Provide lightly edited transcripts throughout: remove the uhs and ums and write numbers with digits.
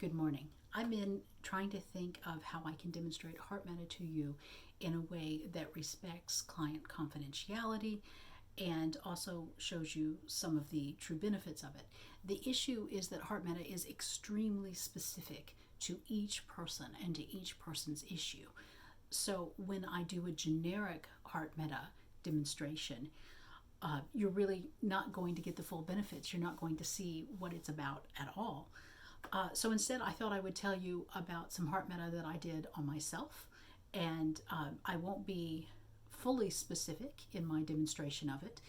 Good morning. I've been trying to think of how I can demonstrate Heart Metta to you in a way that respects client confidentiality and also shows you some of the true benefits of it. The issue is that Heart Metta is extremely specific to each person and to each person's issue. So when I do a generic Heart Metta demonstration, you're really not going to get the full benefits. You're not going to see what it's about at all. So instead, I thought I would tell you about some Heart Metta that I did on myself, and I won't be fully specific in my demonstration of it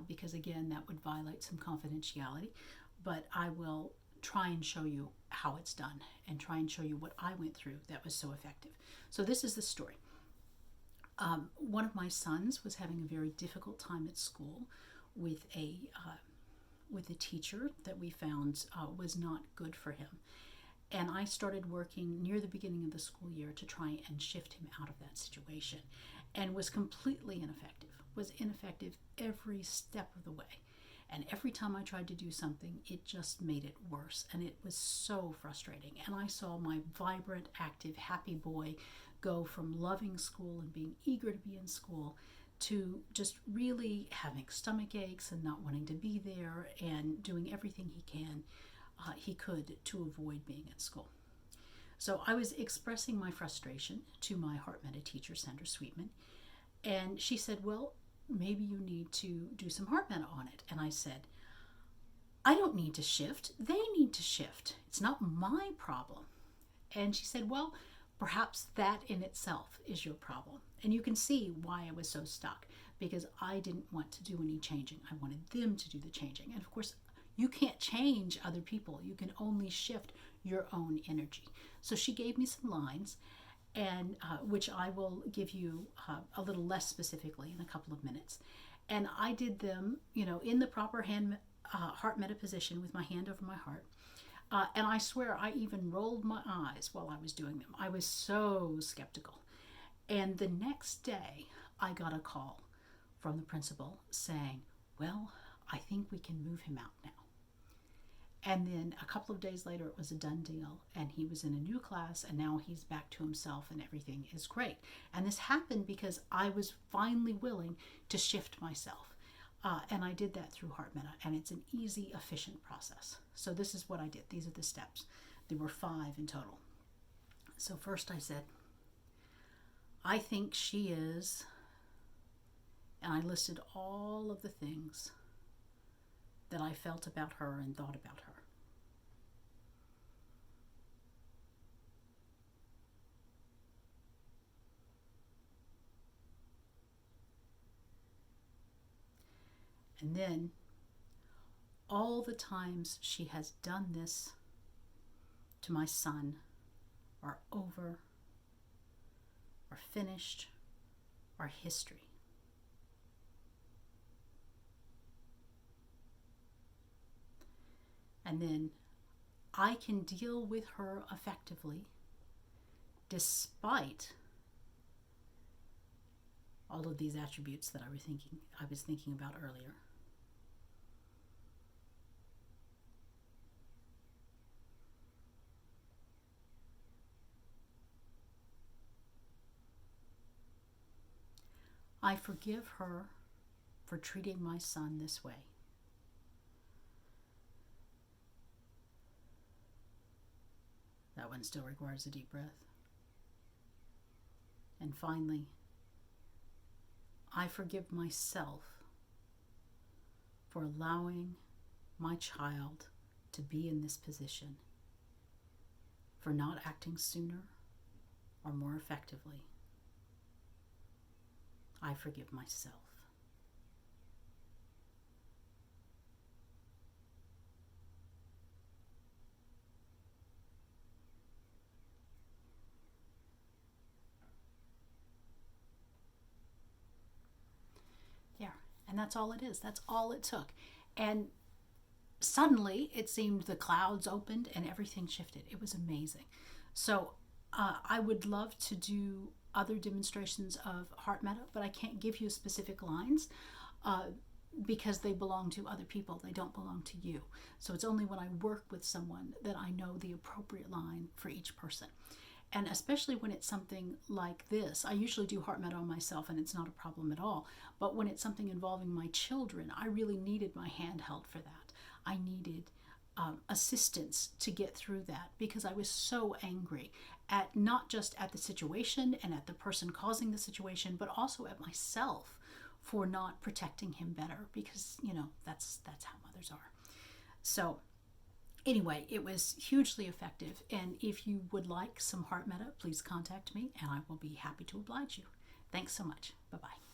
because, again, that would violate some confidentiality, but I will try and show you how it's done and try and show you what I went through that was so effective. So this is the story. One of my sons was having a very difficult time at school with a teacher that we found was not good for him. And I started working near the beginning of the school year to try and shift him out of that situation, and was completely ineffective, was ineffective every step of the way. And every time I tried to do something, it just made it worse. And it was so frustrating. And I saw my vibrant, active, happy boy go from loving school and being eager to be in school to just really having stomach aches and not wanting to be there and doing everything he could to avoid being at school. So I was expressing my frustration to my Heart Metta teacher, Sandra Sweetman, and she said, well, maybe you need to do some Heart Metta on it. And I said, I don't need to shift. They need to shift. It's not my problem. And she said, well, perhaps that in itself is your problem. And you can see why I was so stuck, because I didn't want to do any changing. I wanted them to do the changing. And of course, you can't change other people. You can only shift your own energy. So she gave me some lines, and which I will give you a little less specifically in a couple of minutes. And I did them, in the proper Heart Metta position with my hand over my heart. And I swear I even rolled my eyes while I was doing them. I was so skeptical. And the next day, I got a call from the principal saying, well, I think we can move him out now. And then a couple of days later, it was a done deal, and he was in a new class, and now he's back to himself, and everything is great. And this happened because I was finally willing to shift myself. And I did that through Heart Metta, and it's an easy, efficient process. So this is what I did. These are the steps. There were 5 in total. So first I said, I think she is, and I listed all of the things that I felt about her and thought about her. And then all the times she has done this to my son are over, are finished, are history. And then I can deal with her effectively despite all of these attributes that I was thinking about earlier. I forgive her for treating my son this way. That one still requires a deep breath. And finally, I forgive myself for allowing my child to be in this position, for not acting sooner or more effectively. I forgive myself. Yeah, and that's all it is. That's all it took. And suddenly it seemed the clouds opened and everything shifted. It was amazing. So I would love to do other demonstrations of Heart Metta, but I can't give you specific lines. because they belong to other people. They don't belong to you. So it's only when I work with someone that I know the appropriate line for each person. And especially when it's something like this, I usually do Heart Metta on myself and it's not a problem at all. But when it's something involving my children, I really needed my hand held for that. I needed assistance to get through that because I was so angry at not just at the situation and at the person causing the situation, but also at myself for not protecting him better, because that's how mothers are. So anyway, it was hugely effective, and if you would like some Heart Metta, please contact me and I will be happy to oblige you. Thanks so much. Bye-bye.